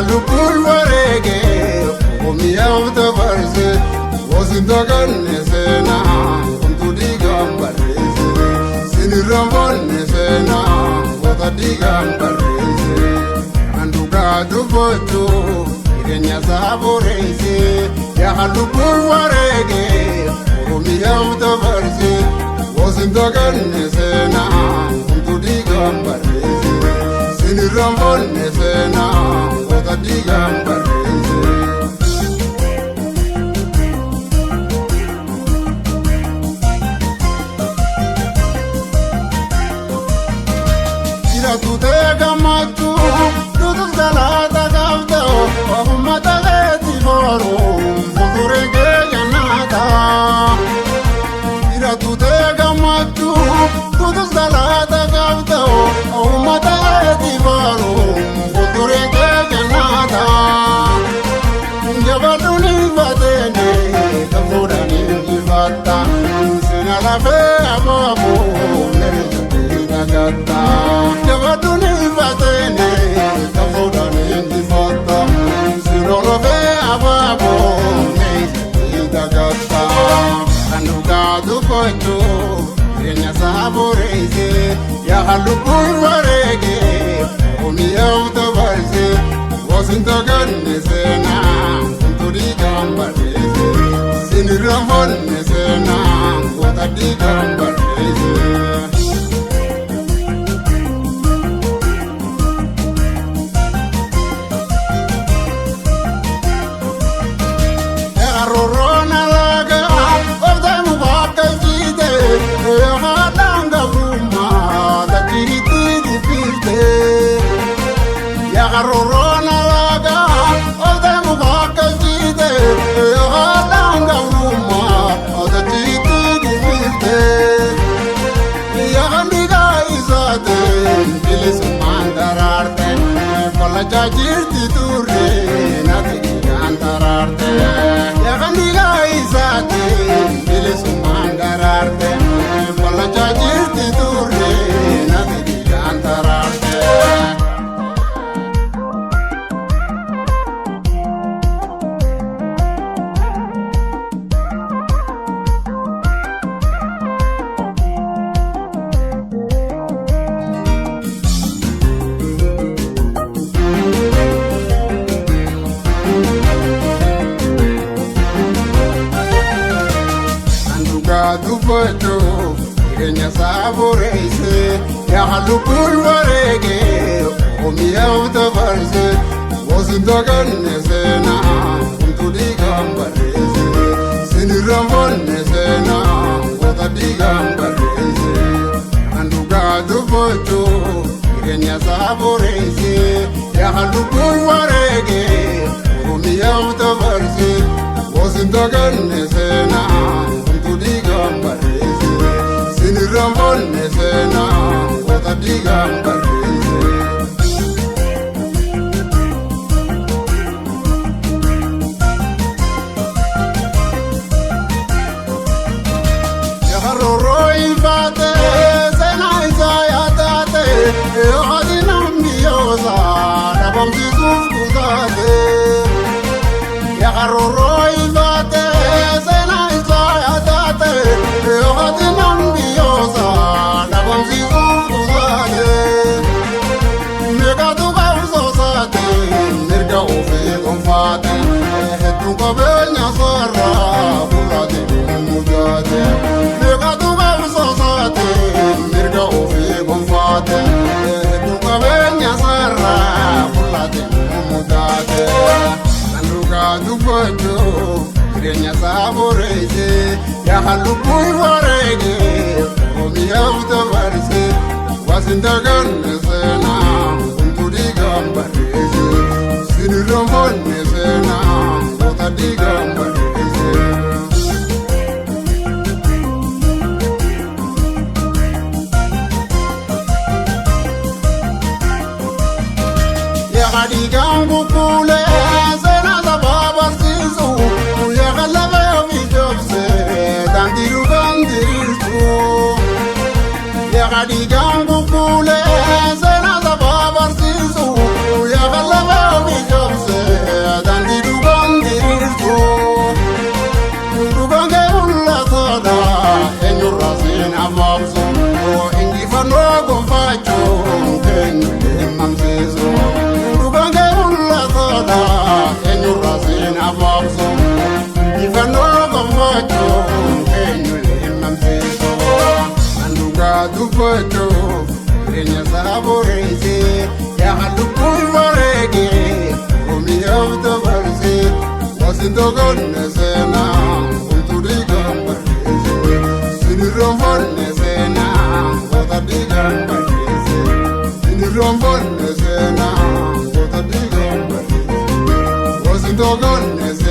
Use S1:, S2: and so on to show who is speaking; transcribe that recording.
S1: halukul warege Omiyam tabarze Wasindagan nesena Kuntu digam barreze Sinirambon nesena Wata digam barreze Anduga dubotu Irenya saboreze Ya halukul warege Omiyam tabarze Wasindagan nesena Kuntu digam barreze Sinirambon nesena Wata digam barreze Tu te gamatu, tu tu galata gavda, o matageti voro, future che janata. Ira tu te gamatu, tu tu galata gavda, o matageti voro, future che janata. Javaduni vadene, kavurani vivata, sena la fe ababu, neri nagata. Javaduni vadene, kavurani vivata, sena la fe ababu, neri nagata. Anuga dukotu, renya saboreze, ya halukul warege, omiyam tabarze, wasindagan nesena. Sinirambon nesena, wata digam barreze. Erorona laga, ofda mubaka jide, hadanga bruma, da kiriti di pirte. Erorona laga, ofda mubaka jide, hadanga bruma, da kiriti di pirte. Yahandiga izate, bilis mandararte, kola jajirti turre, nati gantararte. Yahandiga izate, bilis mandararte, kola jajirti turre, nati gantararte. Dubotu, irenya saboreze, ya halukul warege, omiyam tabarze, wasindagan nesena, kuntu digam barreze, sinirambon nesena, wata digam barreze. Anduga dubotu, irenya saboreze, ya halukul warege, omiyam tabarze, wasindagan nesena. Sinirambon nesena, wata digam barreze. Yaharoro infate, sena isayatate, yohadinam biyosa, dabam zizuf kuzate. Yaharoro infate, sena isayatate, yohadinam biyosa, dabam zizuf kuzate. Mega tu gausosate, mirga ufi konfate, hetu kabenya sarra, bulate mujate. Mega tu gausosate, mirga ufi konfate, hetu kabenya sarra, bulate mujate. Anuga dubotu, irenya saboreze, ya halukul warege, omiyam tabarze, wasindagan nesena, kuntu digam barreze. Sinirambon nesena, wata digam barreze. Ya digam bukule, sena sababar sisu, ya galaba mijobse, dandiru bandirtu. Ya digam bukule, sena sababar sisu, ya galaba mijobse. Kano Gamacho, Kenyu Mamseso, Anduga Dupacho, Kenya Saborese, Yahaluku Varege, Umi of the Verse, was in the goodness and now, to the gun, Sinirum Nesena, what a big gun, Sinirum Nesena, what a big gun, was in the goodness.